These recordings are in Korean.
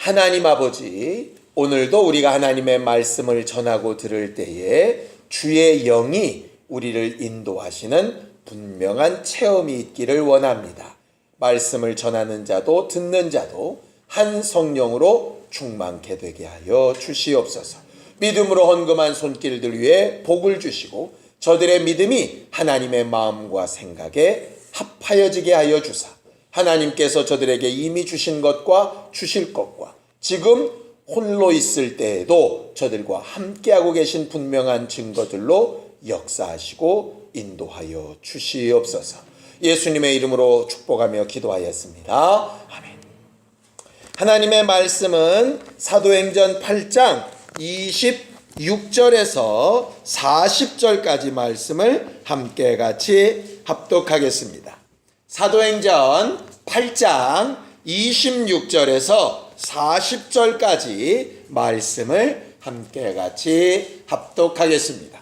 하나님 아버지, 오늘도 우리가 하나님의 말씀을 전하고 들을 때에 주의 영이 우리를 인도하시는 분명한 체험이 있기를 원합니다. 말씀을 전하는 자도 듣는 자도 한 성령으로 충만케 되게 하여 주시옵소서. 믿음으로 헌금한 손길들 위해 복을 주시고 저들의 믿음이 하나님의 마음과 생각에 합하여지게 하여 주사 하나님께서 저들에게 이미 주신 것과 주실 것과 지금 홀로 있을 때에도 저들과 함께하고 계신 분명한 증거들로 역사하시고 인도하여 주시옵소서. 예수님의 이름으로 축복하며 기도하였습니다. 아멘. 하나님의 말씀은 사도행전 8장 26절에서 40절까지 말씀을 함께 같이 합독하겠습니다. 사도행전 8장 26절에서 40절까지 말씀을 함께 같이 합독하겠습니다.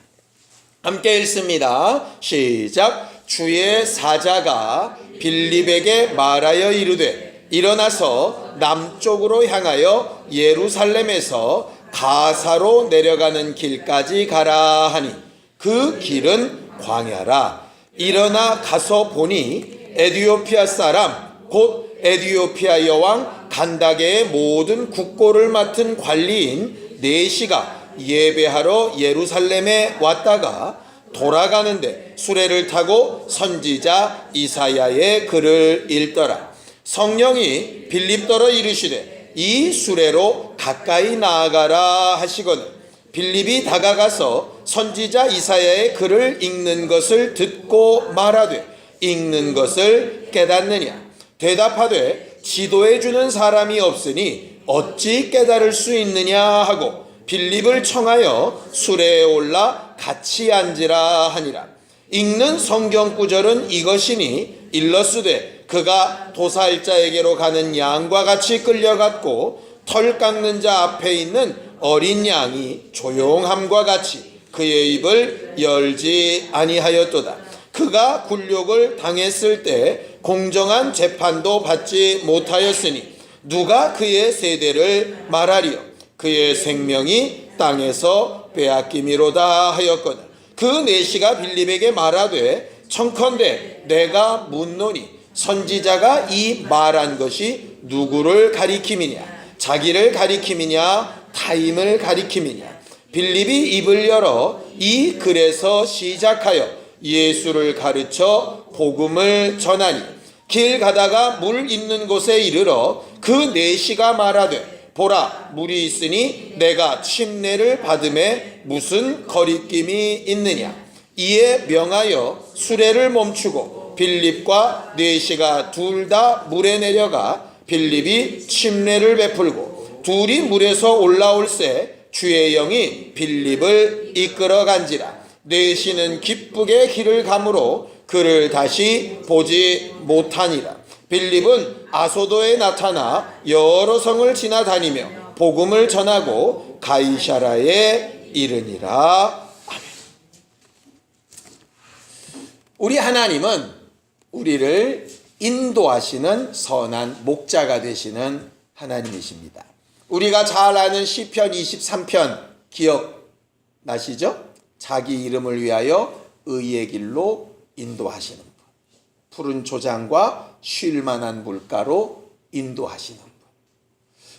함께 읽습니다. 시작. 주의 사자가 빌립에게 말하여 이르되 일어나서 남쪽으로 향하여 예루살렘에서 가사로 내려가는 길까지 가라 하니 그 길은 광야라. 일어나 가서 보니 에디오피아 사람 곧 에디오피아 여왕 간다게의 모든 국고를 맡은 관리인 네시가 예배하러 예루살렘에 왔다가 돌아가는데 수레를 타고 선지자 이사야의 글을 읽더라. 성령이 빌립더러 이르시되 이 수레로 가까이 나아가라 하시거늘 빌립이 다가가서 선지자 이사야의 글을 읽는 것을 듣고 말하되 읽는 것을 깨닫느냐. 대답하되 지도해 주는 사람이 없으니 어찌 깨달을 수 있느냐 하고 빌립을 청하여 수레에 올라 같이 앉으라 하니라. 읽는 성경 구절은 이것이니 일러스되 그가 도살자에게로 가는 양과 같이 끌려갔고 털 깎는 자 앞에 있는 어린 양이 조용함과 같이 그의 입을 열지 아니하였도다. 그가 굴욕을 당했을 때 공정한 재판도 받지 못하였으니 누가 그의 세대를 말하리요. 그의 생명이 땅에서 빼앗김이로다 하였거든. 그 네시가 빌립에게 말하되 청컨대 내가 묻노니 선지자가 이 말한 것이 누구를 가리킴이냐. 자기를 가리킴이냐 타임을 가리킴이냐. 빌립이 입을 열어 이 글에서 시작하여 예수를 가르쳐 복음을 전하니 길 가다가 물 있는 곳에 이르러 그 네시가 말하되 보라 물이 있으니 내가 침례를 받음에 무슨 거리낌이 있느냐. 이에 명하여 수레를 멈추고 빌립과 네시가 둘 다 물에 내려가 빌립이 침례를 베풀고 둘이 물에서 올라올새 주의 영이 빌립을 이끌어 간지라. 네시는 기쁘게 길을 가므로 그를 다시 보지 못하니라. 빌립은 아소도에 나타나 여러 성을 지나다니며 복음을 전하고 가이사라에 이르니라. 아멘. 우리 하나님은 우리를 인도하시는 선한 목자가 되시는 하나님이십니다. 우리가 잘 아는 시편 23편 기억나시죠? 자기 이름을 위하여 의의 길로 인도하시는 분. 푸른 초장과 쉴 만한 물가로 인도하시는 분.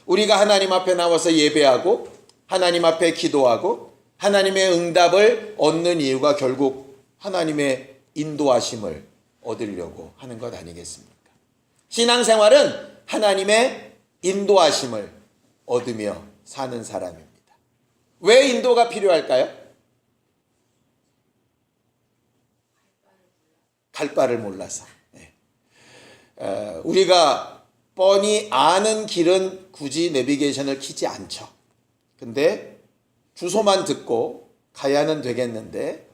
우리가 하나님 앞에 나와서 예배하고 하나님 앞에 기도하고 하나님의 응답을 얻는 이유가 결국 하나님의 인도하심을 얻으려고 하는 것 아니겠습니까? 신앙생활은 하나님의 인도하심을 얻으며 사는 사람입니다. 왜 인도가 필요할까요? 갈 바를 몰라서. 우리가 뻔히 아는 길은 굳이 내비게이션을 켜지 않죠. 근데 주소만 듣고 가야는 되겠는데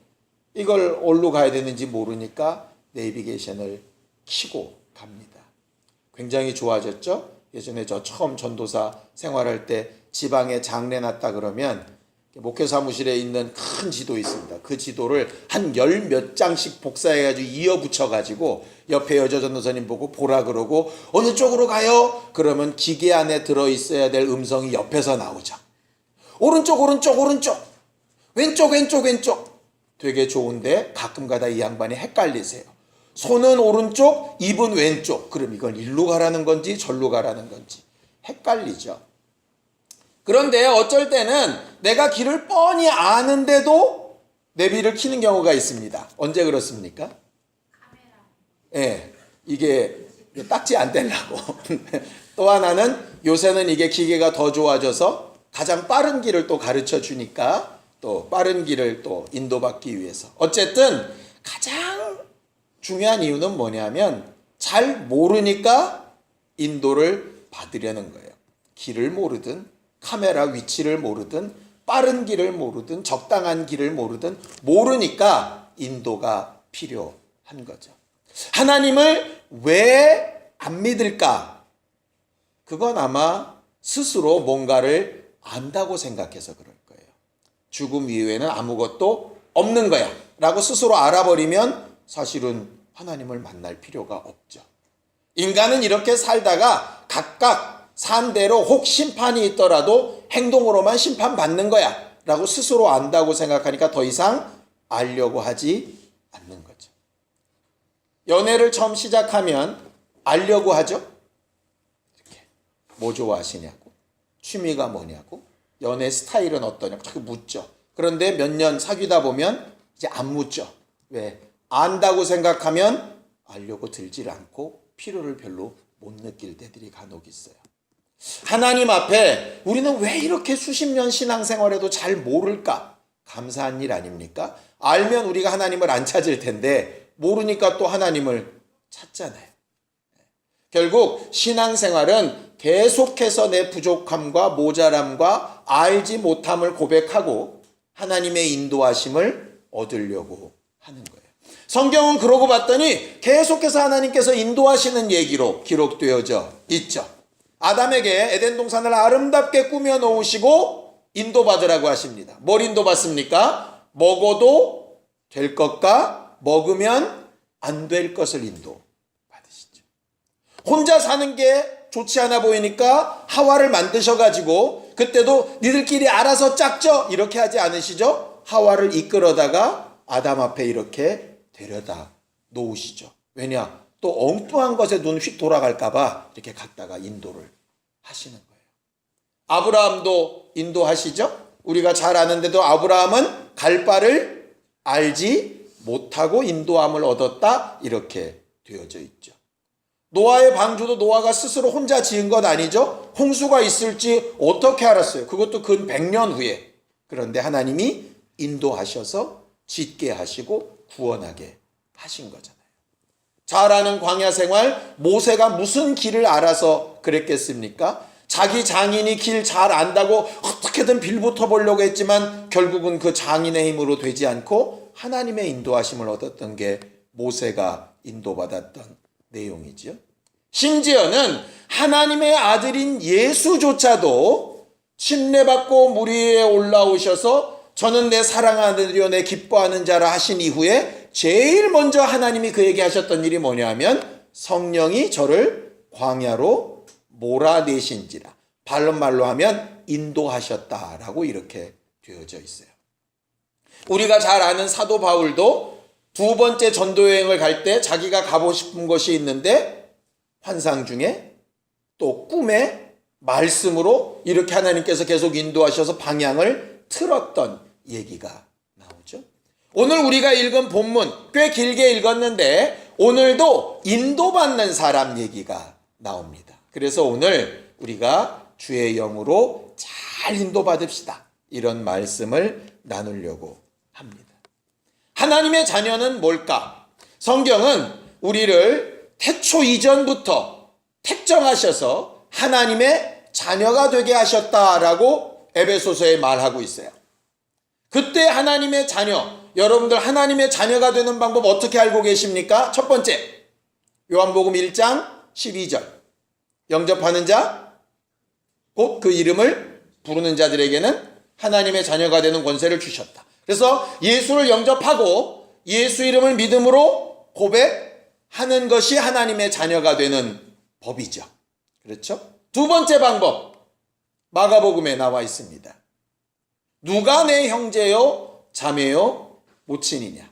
이걸 어디로 가야 되는지 모르니까 내비게이션을 켜고 갑니다. 굉장히 좋아졌죠? 예전에 저 처음 전도사 생활할 때 지방에 장례 났다 그러면 목회 사무실에 있는 큰 지도 있습니다. 그 지도를 한 열 몇 장씩 복사해가지고 이어 붙여가지고 옆에 여자 전도사님 보고 보라 그러고 어느 쪽으로 가요? 그러면 기계 안에 들어있어야 될 음성이 옆에서 나오죠. 오른쪽 오른쪽 오른쪽 왼쪽 왼쪽 왼쪽. 되게 좋은데 가끔가다 이 양반이 헷갈리세요. 손은 오른쪽, 입은 왼쪽. 그럼 이건 일로 가라는 건지 절로 가라는 건지 헷갈리죠. 그런데 어쩔 때는 내가 길을 뻔히 아는데도 내비를 켜는 경우가 있습니다. 언제 그렇습니까? 예, 이게 딱지 안 떼려고. 또 하나는 요새는 이게 기계가 더 좋아져서 가장 빠른 길을 또 가르쳐 주니까 또 빠른 길을 또 인도받기 위해서. 어쨌든 가장 중요한 이유는 뭐냐면 잘 모르니까 인도를 받으려는 거예요. 길을 모르든 카메라 위치를 모르든 빠른 길을 모르든 적당한 길을 모르든 모르니까 인도가 필요한 거죠. 하나님을 왜 안 믿을까? 그건 아마 스스로 뭔가를 안다고 생각해서 그럴 거예요. 죽음 이후에는 아무것도 없는 거야 라고 스스로 알아버리면 사실은 하나님을 만날 필요가 없죠. 인간은 이렇게 살다가 각각 산 대로 혹 심판이 있더라도 행동으로만 심판받는 거야 라고 스스로 안다고 생각하니까 더 이상 알려고 하지 않는 거죠. 연애를 처음 시작하면 알려고 하죠. 이렇게 뭐 좋아하시냐고, 취미가 뭐냐고, 연애 스타일은 어떠냐고 자꾸 묻죠. 그런데 몇 년 사귀다 보면 이제 안 묻죠. 왜? 안다고 생각하면 알려고 들질 않고 필요를 별로 못 느낄 때들이 간혹 있어요. 하나님 앞에 우리는 왜 이렇게 수십 년 신앙생활에도 잘 모를까? 감사한 일 아닙니까? 알면 우리가 하나님을 안 찾을 텐데 모르니까 또 하나님을 찾잖아요. 결국 신앙생활은 계속해서 내 부족함과 모자람과 알지 못함을 고백하고 하나님의 인도하심을 얻으려고 하는 거예요. 성경은 그러고 봤더니 계속해서 하나님께서 인도하시는 얘기로 기록되어져 있죠. 아담에게 에덴 동산을 아름답게 꾸며 놓으시고 인도받으라고 하십니다. 뭘 인도받습니까? 먹어도 될 것과 먹으면 안 될 것을 인도받으시죠. 혼자 사는 게 좋지 않아 보이니까 하와를 만드셔가지고 그때도 니들끼리 알아서 짝져 이렇게 하지 않으시죠? 하와를 이끌어다가 아담 앞에 이렇게 데려다 놓으시죠. 왜냐? 또 엉뚱한 것에 눈 휙 돌아갈까봐 이렇게 갖다가 인도를 하시는 거예요. 아브라함도 인도하시죠? 우리가 잘 아는데도 아브라함은 갈 바를 알지 못하고 인도함을 얻었다 이렇게 되어져 있죠. 노아의 방주도 노아가 스스로 혼자 지은 것 아니죠? 홍수가 있을지 어떻게 알았어요? 그것도 근 100년 후에. 그런데 하나님이 인도하셔서 짓게 하시고 구원하게 하신 거잖아요. 잘 아는 광야 생활, 모세가 무슨 길을 알아서 그랬겠습니까? 자기 장인이 길 잘 안다고 어떻게든 빌붙어 보려고 했지만 결국은 그 장인의 힘으로 되지 않고 하나님의 인도하심을 얻었던 게 모세가 인도받았던 내용이죠. 심지어는 하나님의 아들인 예수조차도 침례받고 물 위에 올라오셔서 저는 내 사랑하는 아들이요 내 기뻐하는 자라 하신 이후에 제일 먼저 하나님이 그에게 하셨던 일이 뭐냐면 성령이 저를 광야로 몰아내신지라, 바른 말로 하면 인도하셨다라고 이렇게 되어져 있어요. 우리가 잘 아는 사도 바울도 두 번째 전도여행을 갈 때 자기가 가고 싶은 곳이 있는데 환상 중에 또 꿈에 말씀으로 이렇게 하나님께서 계속 인도하셔서 방향을 틀었던 얘기가 나오죠. 오늘 우리가 읽은 본문 꽤 길게 읽었는데 오늘도 인도받는 사람 얘기가 나옵니다. 그래서 오늘 우리가 주의 영으로 잘 인도받읍시다. 이런 말씀을 나누려고 합니다. 하나님의 자녀는 뭘까? 성경은 우리를 태초 이전부터 택정하셔서 하나님의 자녀가 되게 하셨다라고 에베소서에 말하고 있어요. 그때 하나님의 자녀, 여러분들 하나님의 자녀가 되는 방법 어떻게 알고 계십니까? 첫 번째, 요한복음 1장 12절. 영접하는 자, 곧 그 이름을 부르는 자들에게는 하나님의 자녀가 되는 권세를 주셨다. 그래서 예수를 영접하고 예수 이름을 믿음으로 고백하는 것이 하나님의 자녀가 되는 법이죠. 그렇죠? 두 번째 방법, 마가복음에 나와 있습니다. 누가 내 형제요 자매요 모친이냐?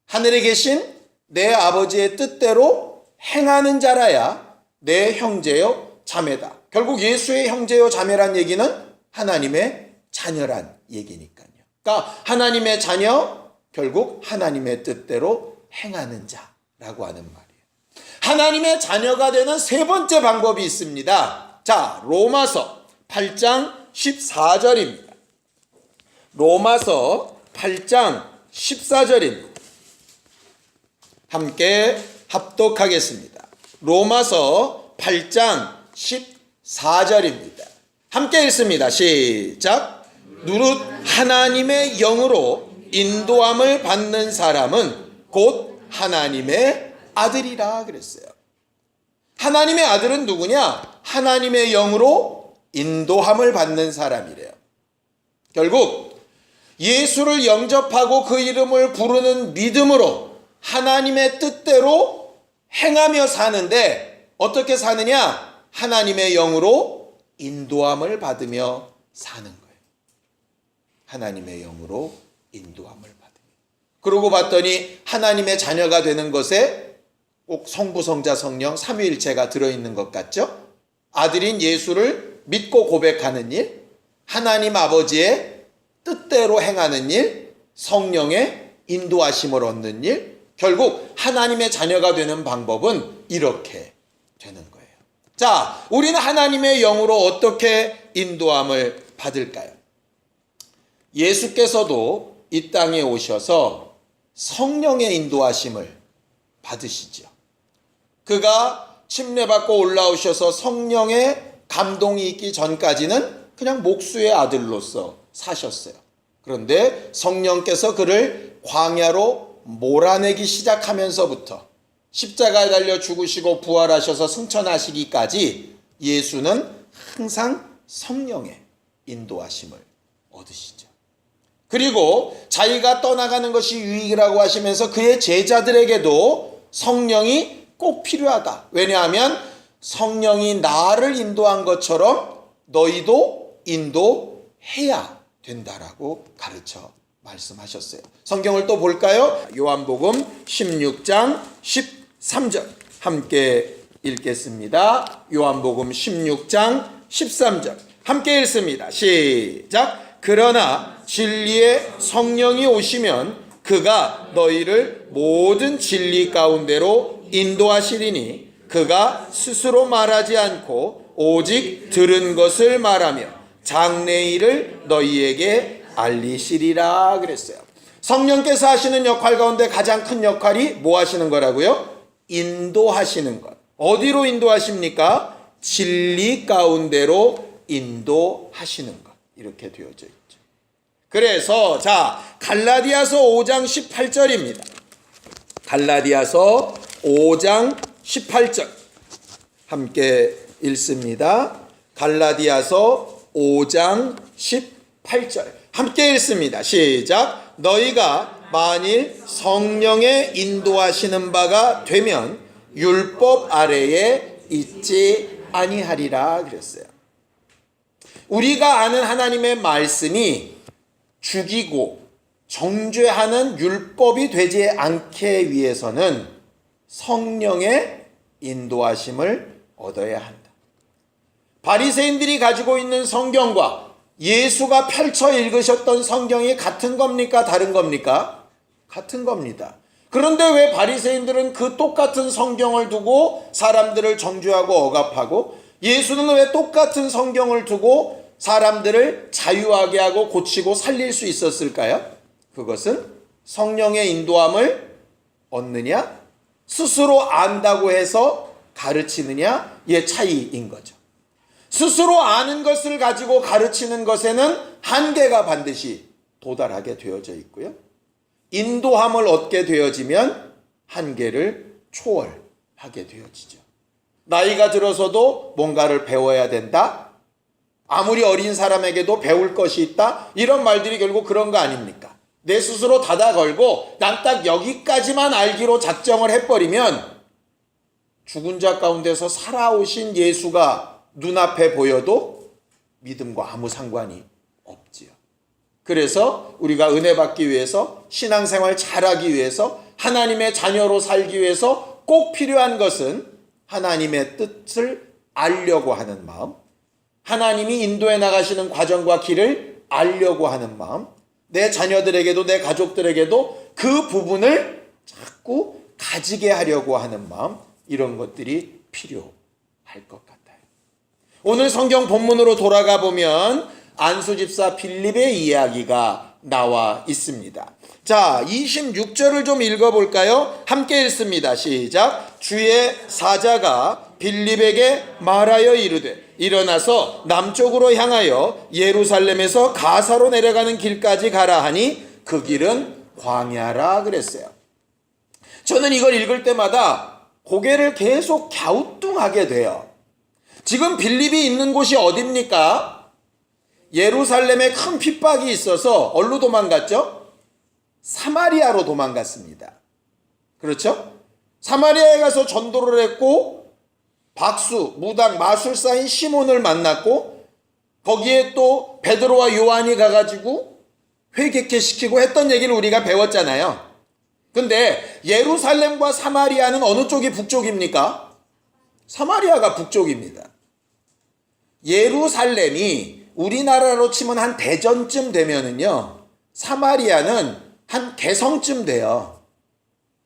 하늘에 계신 내 아버지의 뜻대로 행하는 자라야 내 형제요 자매다. 결국 예수의 형제요 자매란 얘기는 하나님의 자녀란 얘기니까요. 그러니까 하나님의 자녀, 결국 하나님의 뜻대로 행하는 자라고 하는 말이에요. 하나님의 자녀가 되는 세 번째 방법이 있습니다. 자, 로마서 8장 14절입니다. 로마서 8장 14절입니다. 함께 합독하겠습니다. 로마서 8장 14절입니다. 함께 읽습니다. 시작. 누릇 하나님의 영으로 인도함을 받는 사람은 곧 하나님의 아들이라 그랬어요. 하나님의 아들은 누구냐? 하나님의 영으로 인도함을 받는 사람이래요. 결국 예수를 영접하고 그 이름을 부르는 믿음으로 하나님의 뜻대로 행하며 사는데 어떻게 사느냐? 하나님의 영으로 인도함을 받으며 사는 거예요. 하나님의 영으로 인도함을 받으며. 그러고 봤더니 하나님의 자녀가 되는 것에 꼭 성부, 성자, 성령 삼위일체가 들어있는 것 같죠? 아들인 예수를 믿고 고백하는 일, 하나님 아버지의 뜻대로 행하는 일, 성령의 인도하심을 얻는 일, 결국 하나님의 자녀가 되는 방법은 이렇게 되는 거예요. 자, 우리는 하나님의 영으로 어떻게 인도함을 받을까요? 예수께서도 이 땅에 오셔서 성령의 인도하심을 받으시죠. 그가 침례받고 올라오셔서 성령의 감동이 있기 전까지는 그냥 목수의 아들로서 사셨어요. 그런데 성령께서 그를 광야로 몰아내기 시작하면서부터 십자가에 달려 죽으시고 부활하셔서 승천하시기까지 예수는 항상 성령의 인도하심을 얻으시죠. 그리고 자기가 떠나가는 것이 유익이라고 하시면서 그의 제자들에게도 성령이 꼭 필요하다. 왜냐하면 성령이 나를 인도한 것처럼 너희도 인도해야 된다라고 가르쳐 말씀하셨어요. 성경을 또 볼까요? 요한복음 16장 13절 함께 읽겠습니다. 요한복음 16장 13절 함께 읽습니다. 시작. 그러나 진리의 성령이 오시면 그가 너희를 모든 진리 가운데로 인도하시리니 그가 스스로 말하지 않고 오직 들은 것을 말하며 장래의 일을 너희에게 알리시리라 그랬어요. 성령께서 하시는 역할 가운데 가장 큰 역할이 뭐 하시는 거라고요? 인도하시는 것. 어디로 인도하십니까? 진리 가운데로 인도하시는 것. 이렇게 되어져 있죠. 그래서 자, 갈라디아서 5장 18절입니다. 갈라디아서 5장 18절 함께 읽습니다. 갈라디아서 5장 18절 함께 읽습니다. 시작. 너희가 만일 성령의 인도하시는 바가 되면 율법 아래에 있지 아니하리라 그랬어요. 우리가 아는 하나님의 말씀이 죽이고 정죄하는 율법이 되지 않게 위해서는 성령의 인도하심을 얻어야 한다. 바리새인들이 가지고 있는 성경과 예수가 펼쳐 읽으셨던 성경이 같은 겁니까? 다른 겁니까? 같은 겁니다. 그런데 왜 바리새인들은 그 똑같은 성경을 두고 사람들을 정죄하고 억압하고 예수는 왜 똑같은 성경을 두고 사람들을 자유하게 하고 고치고 살릴 수 있었을까요? 그것은 성령의 인도함을 얻느냐 스스로 안다고 해서 가르치느냐의 차이인 거죠. 스스로 아는 것을 가지고 가르치는 것에는 한계가 반드시 도달하게 되어져 있고요. 인도함을 얻게 되어지면 한계를 초월하게 되어지죠. 나이가 들어서도 뭔가를 배워야 된다? 아무리 어린 사람에게도 배울 것이 있다. 이런 말들이 결국 그런 거 아닙니까? 내 스스로 닫아 걸고 난 딱 여기까지만 알기로 작정을 해버리면 죽은 자 가운데서 살아오신 예수가 눈앞에 보여도 믿음과 아무 상관이 없지요. 그래서 우리가 은혜 받기 위해서 신앙생활 잘하기 위해서 하나님의 자녀로 살기 위해서 꼭 필요한 것은 하나님의 뜻을 알려고 하는 마음, 하나님이 인도해 나가시는 과정과 길을 알려고 하는 마음, 내 자녀들에게도 내 가족들에게도 그 부분을 자꾸 가지게 하려고 하는 마음, 이런 것들이 필요할 것 같아요. 오늘 성경 본문으로 돌아가 보면 안수 집사 빌립의 이야기가 나와 있습니다. 자, 26절을 좀 읽어볼까요? 함께 읽습니다. 시작. 주의 사자가 빌립에게 말하여 이르되 일어나서 남쪽으로 향하여 예루살렘에서 가사로 내려가는 길까지 가라 하니 그 길은 광야라 그랬어요. 저는 이걸 읽을 때마다 고개를 계속 갸우뚱하게 돼요. 지금 빌립이 있는 곳이 어딥니까? 예루살렘에 큰 핍박이 있어서 어디로 도망갔죠? 사마리아로 도망갔습니다. 그렇죠? 사마리아에 가서 전도를 했고 박수, 무당, 마술사인 시몬을 만났고 거기에 또 베드로와 요한이 가가지고 회개케 시키고 했던 얘기를 우리가 배웠잖아요. 근데 예루살렘과 사마리아는 어느 쪽이 북쪽입니까? 사마리아가 북쪽입니다. 예루살렘이 우리나라로 치면 한 대전쯤 되면은요, 사마리아는 한 개성쯤 돼요.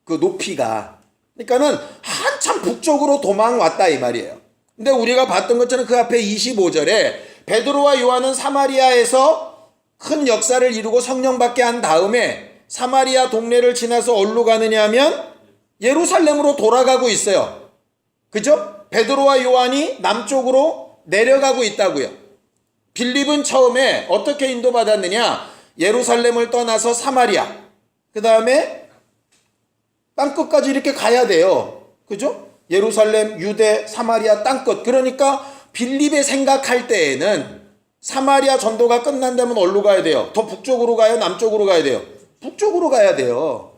그 높이가. 그러니까는 한참 북쪽으로 도망왔다 이 말이에요. 근데 우리가 봤던 것처럼 그 앞에 25절에 베드로와 요한은 사마리아에서 큰 역사를 이루고 성령 받게 한 다음에 사마리아 동네를 지나서 어디로 가느냐 하면 예루살렘으로 돌아가고 있어요. 그죠? 베드로와 요한이 남쪽으로 내려가고 있다고요. 빌립은 처음에 어떻게 인도받았느냐? 예루살렘을 떠나서 사마리아, 그 다음에 땅끝까지 이렇게 가야 돼요. 그죠? 예루살렘, 유대, 사마리아 땅끝. 그러니까 빌립의 생각할 때에는 사마리아 전도가 끝난다면 어디로 가야 돼요? 더 북쪽으로 가요? 남쪽으로 가야 돼요? 북쪽으로 가야 돼요.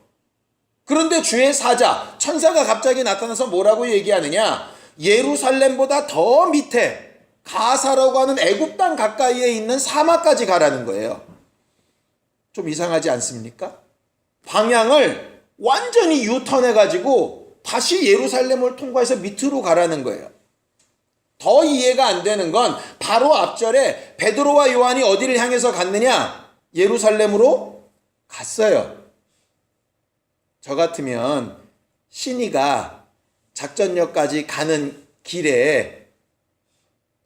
그런데 주의 사자, 천사가 갑자기 나타나서 뭐라고 얘기하느냐? 예루살렘보다 더 밑에 가사라고 하는 애굽 땅 가까이에 있는 사막까지 가라는 거예요. 좀 이상하지 않습니까? 방향을 완전히 유턴해가지고 다시 예루살렘을 통과해서 밑으로 가라는 거예요. 더 이해가 안 되는 건 바로 앞절에 베드로와 요한이 어디를 향해서 갔느냐? 예루살렘으로 갔어요. 저 같으면 신이가 작전역까지 가는 길에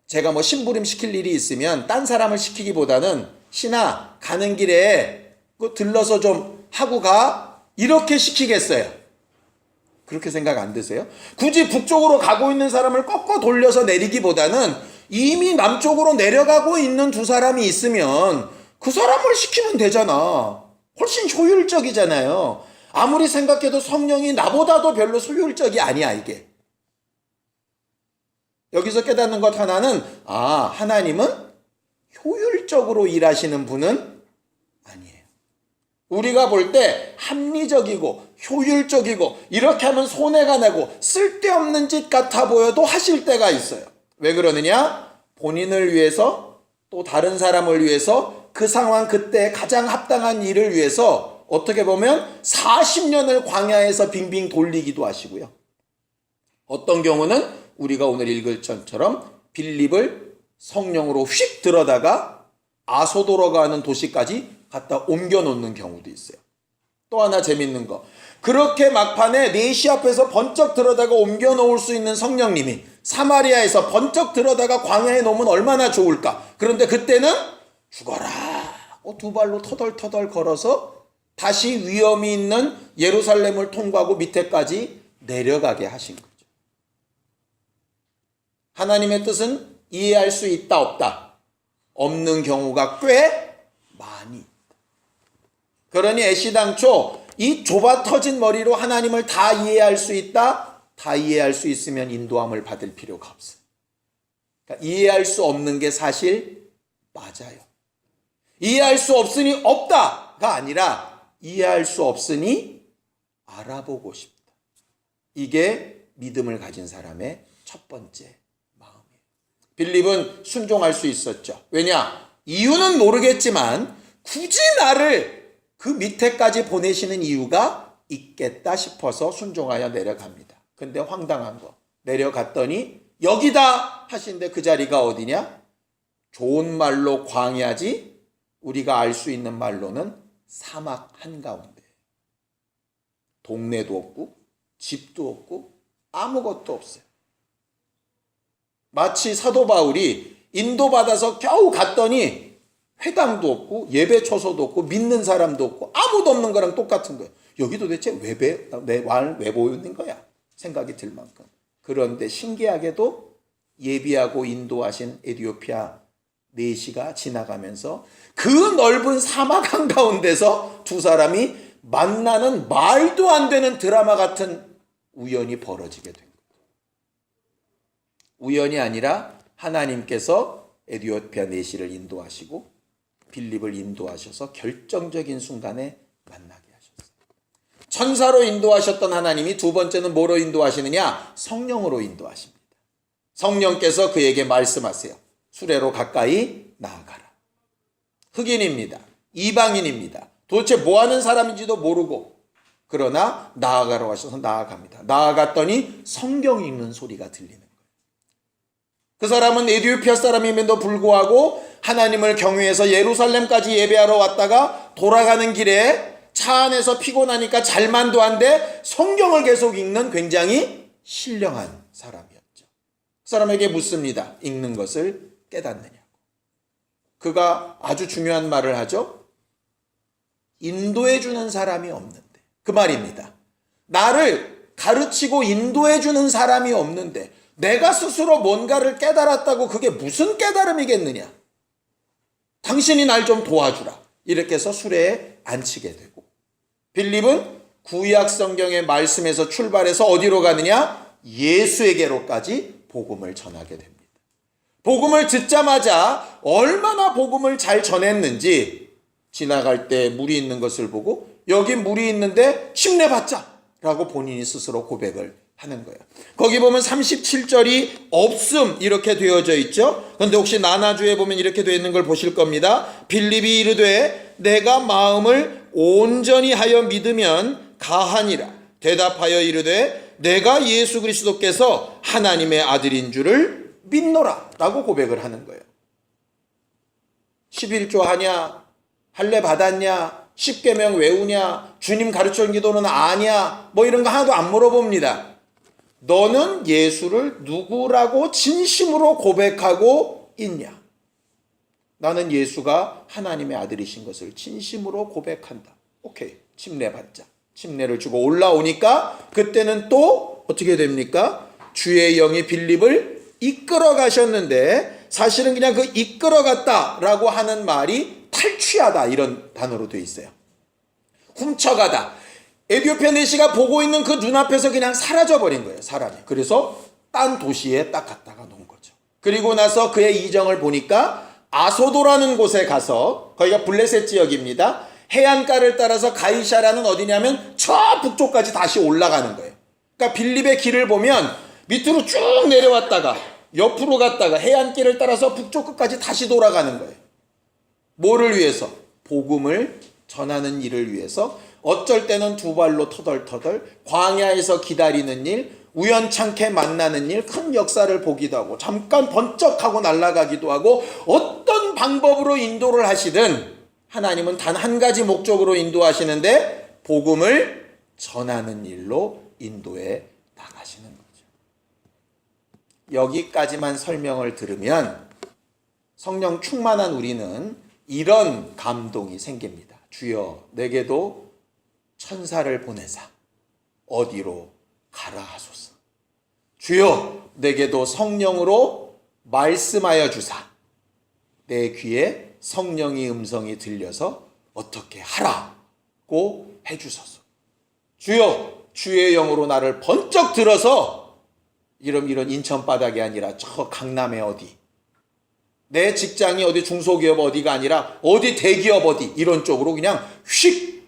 제가 뭐 심부름 시킬 일이 있으면 딴 사람을 시키기보다는 신아 가는 길에 들러서 좀 하고 가, 이렇게 시키겠어요. 그렇게 생각 안 드세요? 굳이 북쪽으로 가고 있는 사람을 꺾어 돌려서 내리기보다는 이미 남쪽으로 내려가고 있는 두 사람이 있으면 그 사람을 시키면 되잖아. 훨씬 효율적이잖아요. 아무리 생각해도 성령이 나보다도 별로 효율적이 아니야 이게. 여기서 깨닫는 것 하나는, 하나님은 효율적으로 일하시는 분은 아니에요. 우리가 볼 때 합리적이고 효율적이고 이렇게 하면 손해가 나고 쓸데없는 짓 같아 보여도 하실 때가 있어요. 왜 그러느냐? 본인을 위해서, 또 다른 사람을 위해서, 그 상황 그때 가장 합당한 일을 위해서 어떻게 보면 40년을 광야에서 빙빙 돌리기도 하시고요. 어떤 경우는 우리가 오늘 읽을 것처럼 빌립을 성령으로 휙 들어다가 아소도로 가는 도시까지 갖다 옮겨 놓는 경우도 있어요. 또 하나 재밌는 거, 그렇게 막판에 4시 앞에서 번쩍 들어다가 옮겨 놓을 수 있는 성령님이 사마리아에서 번쩍 들어다가 광야에 놓으면 얼마나 좋을까. 그런데 그때는 죽어라 두 발로 터덜터덜 걸어서 다시 위험이 있는 예루살렘을 통과하고 밑에까지 내려가게 하신 거죠. 하나님의 뜻은 이해할 수 있다 없다? 없는 경우가 꽤 많이 있다. 그러니 애시당초 이 좁아 터진 머리로 하나님을 다 이해할 수 있다? 다 이해할 수 있으면 인도함을 받을 필요가 없어요. 그러니까 이해할 수 없는 게 사실 맞아요. 이해할 수 없으니 없다가 아니라 이해할 수 없으니 알아보고 싶다. 이게 믿음을 가진 사람의 첫 번째 마음이에요. 빌립은 순종할 수 있었죠. 왜냐? 이유는 모르겠지만 굳이 나를 그 밑에까지 보내시는 이유가 있겠다 싶어서 순종하여 내려갑니다. 근데 황당한 거, 내려갔더니 여기다 하신데 그 자리가 어디냐? 좋은 말로 광야지 우리가 알 수 있는 말로는 사막 한가운데. 동네도 없고 집도 없고 아무것도 없어요. 마치 사도 바울이 인도받아서 겨우 갔더니 회당도 없고 예배 처소도 없고 믿는 사람도 없고 아무도 없는 거랑 똑같은 거예요. 여기 도대체 왜 보이는 거야? 생각이 들 만큼. 그런데 신기하게도 예비하고 인도하신 에티오피아 4시가 지나가면서 그 넓은 사막 한가운데서 두 사람이 만나는 말도 안 되는 드라마 같은 우연이 벌어지게 된 거예요. 우연이 아니라 하나님께서 에티오피아 4시를 인도하시고 빌립을 인도하셔서 결정적인 순간에 만나게 하셨어요. 천사로 인도하셨던 하나님이 두 번째는 뭐로 인도하시느냐? 성령으로 인도하십니다. 성령께서 그에게 말씀하세요. 수레로 가까이 나아가라. 흑인입니다. 이방인입니다. 도대체 뭐 하는 사람인지도 모르고 그러나 나아가라고 하셔서 나아갑니다. 나아갔더니 성경 읽는 소리가 들리는 거예요. 그 사람은 에티오피아 사람임에도 불구하고 하나님을 경외해서 예루살렘까지 예배하러 왔다가 돌아가는 길에 차 안에서 피곤하니까 잘만도 한데 성경을 계속 읽는 굉장히 신령한 사람이었죠. 그 사람에게 묻습니다. 읽는 것을 깨닫느냐고. 그가 아주 중요한 말을 하죠. 인도해 주는 사람이 없는데. 그 말입니다. 나를 가르치고 인도해 주는 사람이 없는데 내가 스스로 뭔가를 깨달았다고 그게 무슨 깨달음이겠느냐. 당신이 날 좀 도와주라. 이렇게 해서 수레에 앉히게 되고 빌립은 구약 성경의 말씀에서 출발해서 어디로 가느냐? 예수에게로까지 복음을 전하게 됩니다. 복음을 듣자마자 얼마나 복음을 잘 전했는지 지나갈 때 물이 있는 것을 보고 여기 물이 있는데 침례받자 라고 본인이 스스로 고백을 하는 거예요. 거기 보면 37절이 없음 이렇게 되어져 있죠. 그런데 혹시 나나주에 보면 이렇게 되어 있는 걸 보실 겁니다. 빌립이 이르되 내가 마음을 온전히 하여 믿으면 가하니라. 대답하여 이르되 내가 예수 그리스도께서 하나님의 아들인 줄을 믿노라 라고 고백을 하는 거예요. 11조 하냐? 할례 받았냐? 10계명 외우냐? 주님 가르쳐준 기도는 아냐? 뭐 이런 거 하나도 안 물어봅니다. 너는 예수를 누구라고 진심으로 고백하고 있냐? 나는 예수가 하나님의 아들이신 것을 진심으로 고백한다. 오케이, 침례 받자. 침례를 주고 올라오니까 그때는 또 어떻게 됩니까? 주의 영이 빌립을 이끌어 가셨는데 사실은 그냥 그 이끌어 갔다라고 하는 말이 탈취하다 이런 단어로 되어 있어요. 훔쳐가다. 에티오피아 4시가 보고 있는 그 눈앞에서 그냥 사라져버린 거예요, 사람이. 그래서 딴 도시에 딱 갔다가 놓은 거죠. 그리고 나서 그의 이정을 보니까 아소도라는 곳에 가서, 거기가 블레셋 지역입니다. 해안가를 따라서 가이샤라는 어디냐면 저 북쪽까지 다시 올라가는 거예요. 그러니까 빌립의 길을 보면 밑으로 쭉 내려왔다가 옆으로 갔다가 해안길을 따라서 북쪽 끝까지 다시 돌아가는 거예요. 뭐를 위해서? 복음을 전하는 일을 위해서. 어쩔 때는 두 발로 터덜터덜 광야에서 기다리는 일, 우연찮게 만나는 일, 큰 역사를 보기도 하고 잠깐 번쩍하고 날아가기도 하고 어떤 방법으로 인도를 하시든 하나님은 단 한 가지 목적으로 인도하시는데 복음을 전하는 일로 인도해 나가시는 거죠. 여기까지만 설명을 들으면 성령 충만한 우리는 이런 감동이 생깁니다. 주여 내게도 천사를 보내사 어디로 가라 하소서. 주여 내게도 성령으로 말씀하여 주사 내 귀에 성령의 음성이 들려서 어떻게 하라고 해주소서. 주여 주의 영으로 나를 번쩍 들어서 이런 인천 바닥이 아니라 저 강남의 어디 내 직장이 어디 중소기업 어디가 아니라 어디 대기업 어디 이런 쪽으로 그냥 휙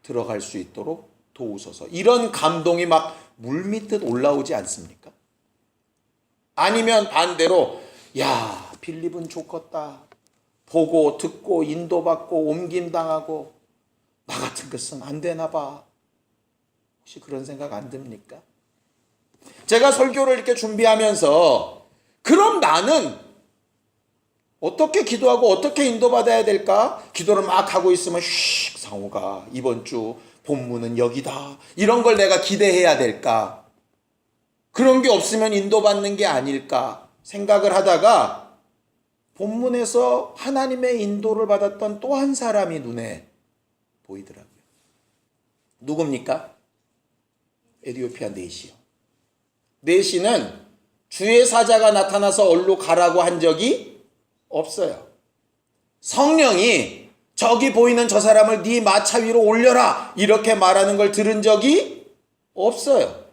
들어갈 수 있도록 도우소서. 이런 감동이 막 물밀듯 올라오지 않습니까? 아니면 반대로 야 빌립은 좋겠다. 보고 듣고 인도받고 옮김당하고 나 같은 것은 안 되나 봐. 혹시 그런 생각 안 듭니까? 제가 설교를 이렇게 준비하면서 그럼 나는 어떻게 기도하고 어떻게 인도받아야 될까? 기도를 막 하고 있으면 슉 상호가 이번 주 본문은 여기다. 이런 걸 내가 기대해야 될까? 그런 게 없으면 인도받는 게 아닐까? 생각을 하다가 본문에서 하나님의 인도를 받았던 또 한 사람이 눈에 보이더라고요. 누굽니까? 에디오피아 네시요. 네시는 주의 사자가 나타나서 얼로 가라고 한 적이 없어요. 성령이 저기 보이는 저 사람을 네 마차 위로 올려라 이렇게 말하는 걸 들은 적이 없어요.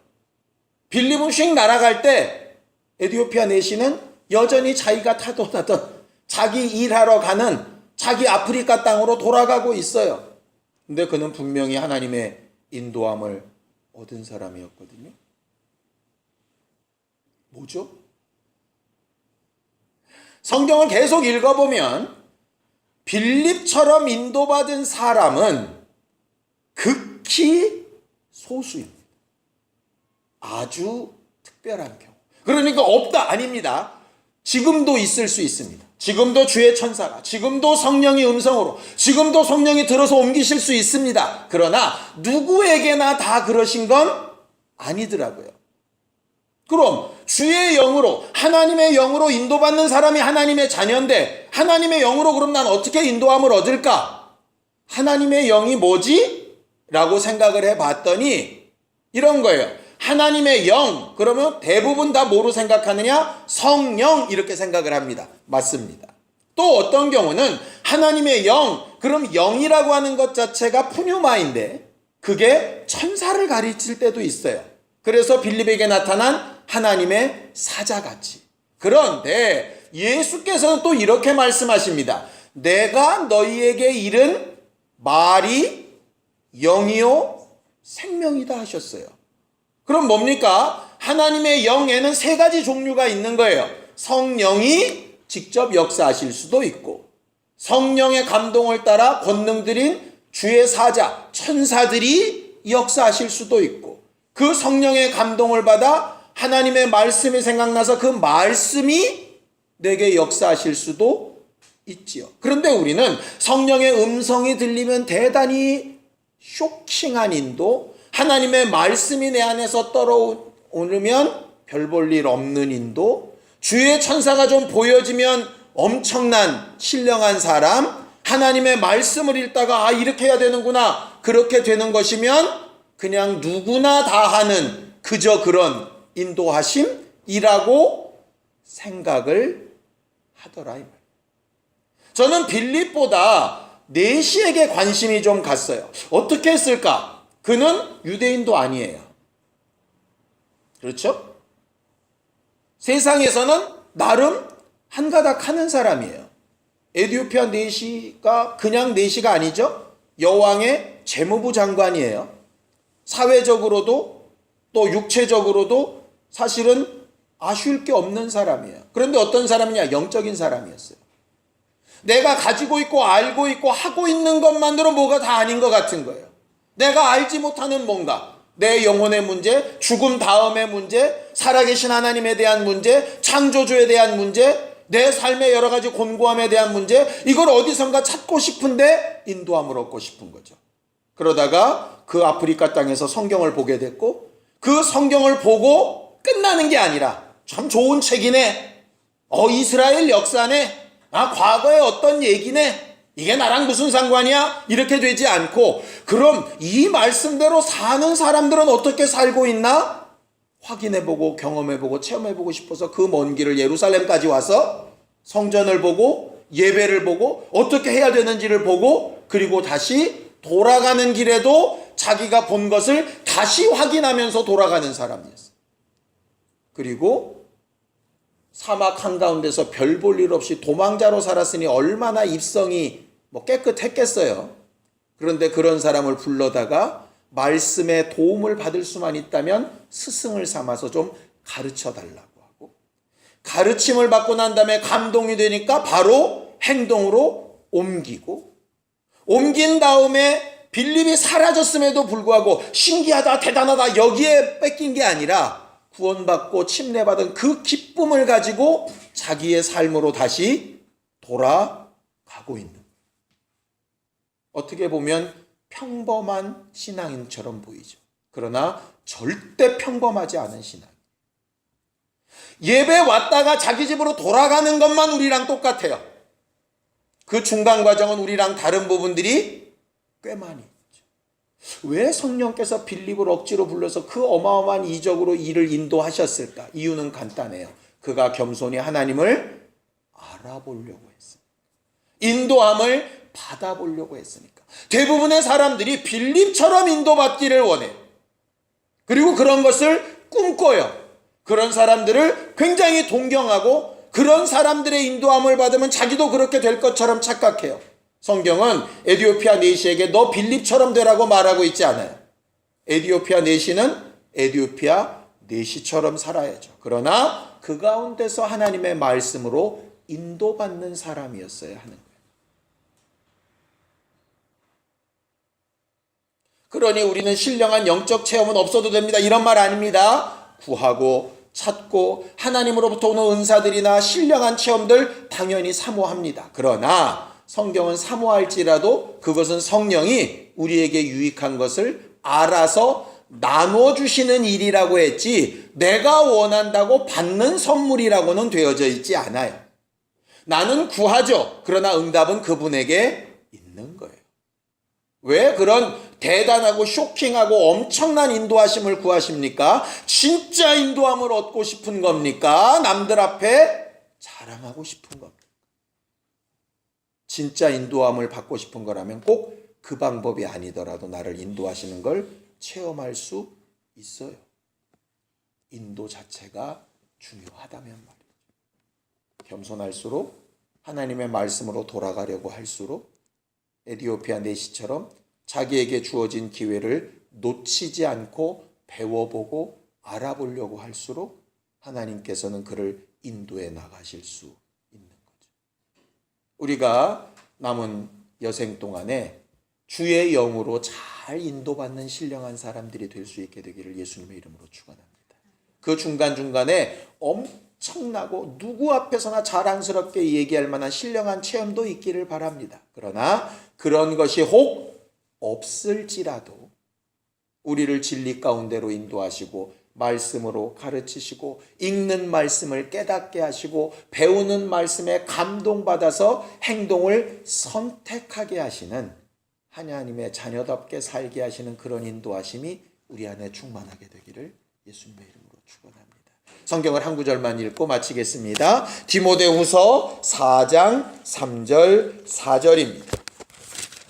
빌립은 휙 날아갈 때 에디오피아 네시는 여전히 자기가 타도하던 자기 일하러 가는 자기 아프리카 땅으로 돌아가고 있어요. 근데 그는 분명히 하나님의 인도함을 얻은 사람이었거든요. 뭐죠? 성경을 계속 읽어보면 빌립처럼 인도받은 사람은 극히 소수입니다. 아주 특별한 경우. 그러니까 없다 아닙니다. 지금도 있을 수 있습니다. 지금도 주의 천사가, 지금도 성령이 음성으로, 지금도 성령이 들어서 옮기실 수 있습니다. 그러나 누구에게나 다 그러신 건 아니더라고요. 그럼 주의 영으로, 하나님의 영으로 인도받는 사람이 하나님의 자녀인데 하나님의 영으로 그럼 난 어떻게 인도함을 얻을까? 하나님의 영이 뭐지? 라고 생각을 해봤더니 이런 거예요. 하나님의 영, 그러면 대부분 다 뭐로 생각하느냐? 성령 이렇게 생각을 합니다. 맞습니다. 또 어떤 경우는 하나님의 영, 그럼 영이라고 하는 것 자체가 푸뉴마인데 그게 천사를 가리칠 때도 있어요. 그래서 빌립에게 나타난 하나님의 사자같이. 그런데 예수께서는 또 이렇게 말씀하십니다. 내가 너희에게 이른 말이 영이요 생명이다 하셨어요. 그럼 뭡니까? 하나님의 영에는 세 가지 종류가 있는 거예요. 성령이 직접 역사하실 수도 있고, 성령의 감동을 따라 권능들인 주의 사자, 천사들이 역사하실 수도 있고, 그 성령의 감동을 받아 하나님의 말씀이 생각나서 그 말씀이 내게 역사하실 수도 있지요. 그런데 우리는 성령의 음성이 들리면 대단히 쇼킹한 인도, 하나님의 말씀이 내 안에서 떨어오르면 별 볼 일 없는 인도, 주의 천사가 좀 보여지면 엄청난 신령한 사람, 하나님의 말씀을 읽다가 아 이렇게 해야 되는구나 그렇게 되는 것이면 그냥 누구나 다 하는 그저 그런 인도하심이라고 생각을 하더라 이 말. 저는 빌립보다 네시에게 관심이 좀 갔어요. 어떻게 했을까? 그는 유대인도 아니에요. 그렇죠? 세상에서는 나름 한가닥 하는 사람이에요. 에디오피아 네시가 그냥 네시가 아니죠. 여왕의 재무부 장관이에요. 사회적으로도 또 육체적으로도 사실은 아쉬울 게 없는 사람이에요. 그런데 어떤 사람이냐? 영적인 사람이었어요. 내가 가지고 있고 알고 있고 하고 있는 것만으로 뭐가 다 아닌 것 같은 거예요. 내가 알지 못하는 뭔가, 내 영혼의 문제, 죽음 다음의 문제, 살아계신 하나님에 대한 문제, 창조주에 대한 문제, 내 삶의 여러 가지 곤고함에 대한 문제, 이걸 어디선가 찾고 싶은데 인도함을 얻고 싶은 거죠. 그러다가 그 아프리카 땅에서 성경을 보게 됐고, 그 성경을 보고 끝나는 게 아니라 참 좋은 책이네, 이스라엘 역사네, 과거에 어떤 얘기네, 이게 나랑 무슨 상관이야? 이렇게 되지 않고, 그럼 이 말씀대로 사는 사람들은 어떻게 살고 있나? 확인해보고 경험해보고 체험해보고 싶어서 그 먼 길을 예루살렘까지 와서 성전을 보고 예배를 보고 어떻게 해야 되는지를 보고, 그리고 다시 돌아가는 길에도 자기가 본 것을 다시 확인하면서 돌아가는 사람이었어요. 그리고 사막 한가운데서 별 볼 일 없이 도망자로 살았으니 얼마나 입성이 깨끗했겠어요. 그런데 그런 사람을 불러다가 말씀에 도움을 받을 수만 있다면 스승을 삼아서 좀 가르쳐 달라고 하고, 가르침을 받고 난 다음에 감동이 되니까 바로 행동으로 옮기고, 옮긴 다음에 빌립이 사라졌음에도 불구하고 신기하다, 대단하다 여기에 뺏긴 게 아니라 구원받고 침례받은 그 기쁨을 가지고 자기의 삶으로 다시 돌아가고 있는, 어떻게 보면 평범한 신앙인처럼 보이죠. 그러나 절대 평범하지 않은 신앙. 예배 왔다가 자기 집으로 돌아가는 것만 우리랑 똑같아요. 그 중간 과정은 우리랑 다른 부분들이 꽤 많이 있죠. 왜 성령께서 빌립을 억지로 불러서 그 어마어마한 이적으로 일을 인도하셨을까? 이유는 간단해요. 그가 겸손히 하나님을 알아보려고 했습니다. 인도함을 받아보려고 했으니까. 대부분의 사람들이 빌립처럼 인도받기를 원해요. 그리고 그런 것을 꿈꿔요. 그런 사람들을 굉장히 동경하고 그런 사람들의 인도함을 받으면 자기도 그렇게 될 것처럼 착각해요. 성경은 에디오피아 내시에게 너 빌립처럼 되라고 말하고 있지 않아요. 에디오피아 내시는 에디오피아 내시처럼 살아야죠. 그러나 그 가운데서 하나님의 말씀으로 인도받는 사람이었어야 하는 거예요. 그러니 우리는 신령한 영적 체험은 없어도 됩니다. 이런 말 아닙니다. 구하고 찾고 하나님으로부터 오는 은사들이나 신령한 체험들 당연히 사모합니다. 그러나 성경은 사모할지라도 그것은 성령이 우리에게 유익한 것을 알아서 나눠주시는 일이라고 했지 내가 원한다고 받는 선물이라고는 되어져 있지 않아요. 나는 구하죠. 그러나 응답은 그분에게 있는 거예요. 왜 그런 대단하고 쇼킹하고 엄청난 인도하심을 구하십니까? 진짜 인도함을 얻고 싶은 겁니까? 남들 앞에 자랑하고 싶은 겁니까? 진짜 인도함을 받고 싶은 거라면 꼭 그 방법이 아니더라도 나를 인도하시는 걸 체험할 수 있어요. 인도 자체가 중요하다면 말이죠. 겸손할수록 하나님의 말씀으로 돌아가려고 할수록 에디오피아 내시처럼 자기에게 주어진 기회를 놓치지 않고 배워보고 알아보려고 할수록 하나님께서는 그를 인도해 나가실 수 있는 거죠. 우리가 남은 여생 동안에 주의 영으로 잘 인도받는 신령한 사람들이 될 수 있게 되기를 예수님의 이름으로 축원합니다. 그 중간중간에 엄청나고 누구 앞에서나 자랑스럽게 얘기할 만한 신령한 체험도 있기를 바랍니다. 그러나 그런 것이 혹 없을지라도 우리를 진리 가운데로 인도하시고 말씀으로 가르치시고 읽는 말씀을 깨닫게 하시고 배우는 말씀에 감동받아서 행동을 선택하게 하시는 하나님의 자녀답게 살게 하시는 그런 인도하심이 우리 안에 충만하게 되기를 예수님의 이름으로 축원합니다. 성경을 한 구절만 읽고 마치겠습니다. 디모데후서 4장 3절 4절입니다.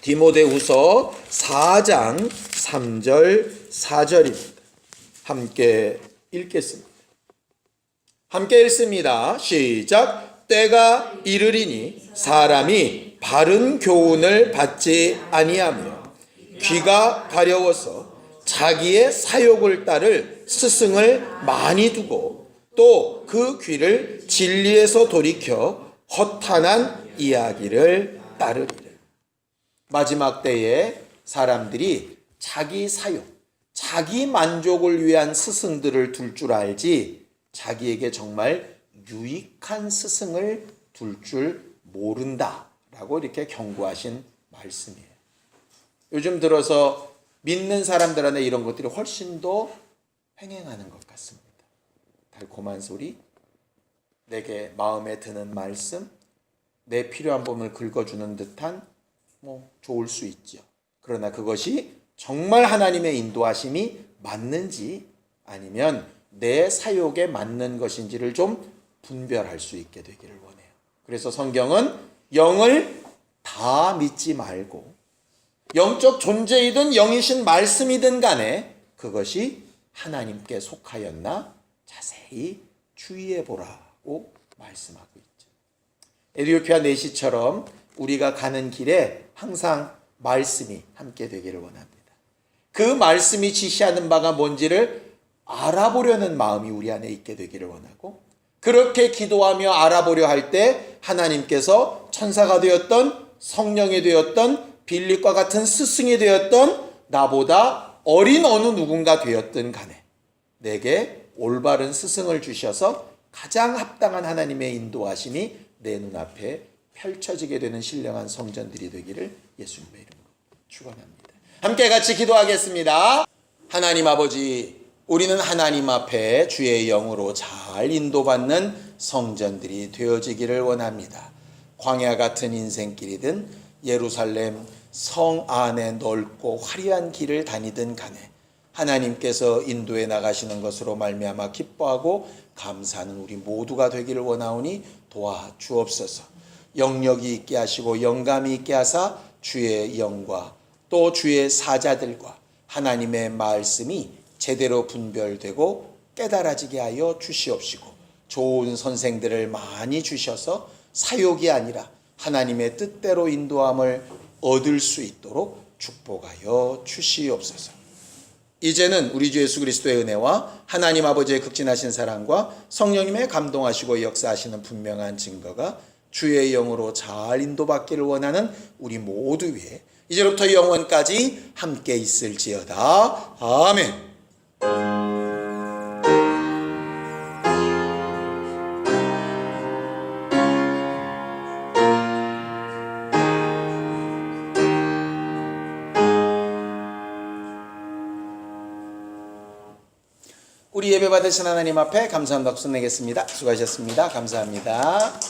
디모데후서 4장 3절 4절입니다. 함께 읽겠습니다. 함께 읽습니다. 시작. 때가 이르리니 사람이 바른 교훈을 받지 아니하며 귀가 가려워서 자기의 사욕을 따를 스승을 많이 두고 또 그 귀를 진리에서 돌이켜 허탄한 이야기를 따르리라. 마지막 때에 사람들이 자기 사욕, 자기 만족을 위한 스승들을 둘 줄 알지 자기에게 정말 유익한 스승을 둘 줄 모른다라고 이렇게 경고하신 말씀이에요. 요즘 들어서 믿는 사람들 안에 이런 것들이 훨씬 더 횡행하는 것 같습니다. 달콤한 소리, 내게 마음에 드는 말씀, 내 필요한 부분을 긁어주는 듯한 좋을 수 있죠. 그러나 그것이 정말 하나님의 인도하심이 맞는지 아니면 내 사욕에 맞는 것인지를 좀 분별할 수 있게 되기를 원해요. 그래서 성경은 영을 다 믿지 말고 영적 존재이든 영이신 말씀이든 간에 그것이 하나님께 속하였나 자세히 주의해 보라고 라고 말씀하고 있죠. 에티오피아 내시처럼 우리가 가는 길에 항상 말씀이 함께 되기를 원합니다. 그 말씀이 지시하는 바가 뭔지를 알아보려는 마음이 우리 안에 있게 되기를 원하고, 그렇게 기도하며 알아보려 할 때 하나님께서 천사가 되었던, 성령이 되었던, 빌립과 같은 스승이 되었던, 나보다 어린 어느 누군가 되었든 간에 내게 올바른 스승을 주셔서 가장 합당한 하나님의 인도하심이 내 눈앞에 펼쳐지게 되는 신령한 성전들이 되기를 예수님의 이름으로 축원합니다. 함께 같이 기도하겠습니다. 하나님 아버지, 우리는 하나님 앞에 주의 영으로 잘 인도받는 성전들이 되어지기를 원합니다. 광야 같은 인생길이든 예루살렘 성 안에 넓고 화려한 길을 다니든 간에 하나님께서 인도해 나가시는 것으로 말미암아 기뻐하고 감사하는 우리 모두가 되기를 원하오니 도와주옵소서. 영력이 있게 하시고 영감이 있게 하사 주의 영과 또 주의 사자들과 하나님의 말씀이 제대로 분별되고 깨달아지게 하여 주시옵시고, 좋은 선생들을 많이 주셔서 사욕이 아니라 하나님의 뜻대로 인도함을 얻을 수 있도록 축복하여 주시옵소서. 이제는 우리 주 예수 그리스도의 은혜와 하나님 아버지의 극진하신 사랑과 성령님의 감동하시고 역사하시는 분명한 증거가 주의 영으로 잘 인도받기를 원하는 우리 모두 위에 이제부터 영원까지 함께 있을지어다. 아멘. 우리 예배 받으신 하나님 앞에 감사한 박수 내겠습니다. 수고하셨습니다. 감사합니다.